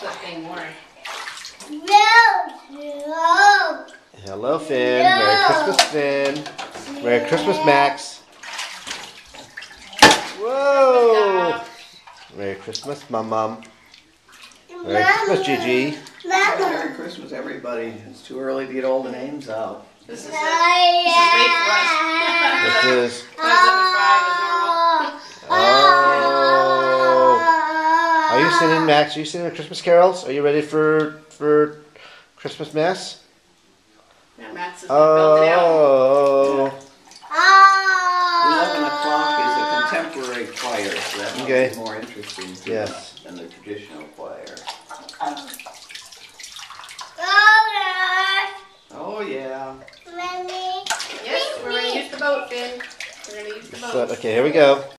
Good thing more. Hello, Finn. Merry Christmas, Finn. Merry Christmas, Max. Whoa! Merry Christmas, Mum. Merry Christmas, Gigi. Merry Christmas, everybody. It's too early to get all the names out. This is it. This is late for us. This is. I was up at 5 as normal. Oh. Are you singing, Max? Are you singing Christmas carols? Are you ready for Christmas Mass? Yeah, Max is belting out. Oh. 11 o'clock is a contemporary choir, so that might Okay. be more interesting to Yes. us than the traditional choir. Oh, yeah. Yes, we're going to use the boat, Finn. We're going to use the boat. So, okay, here we go.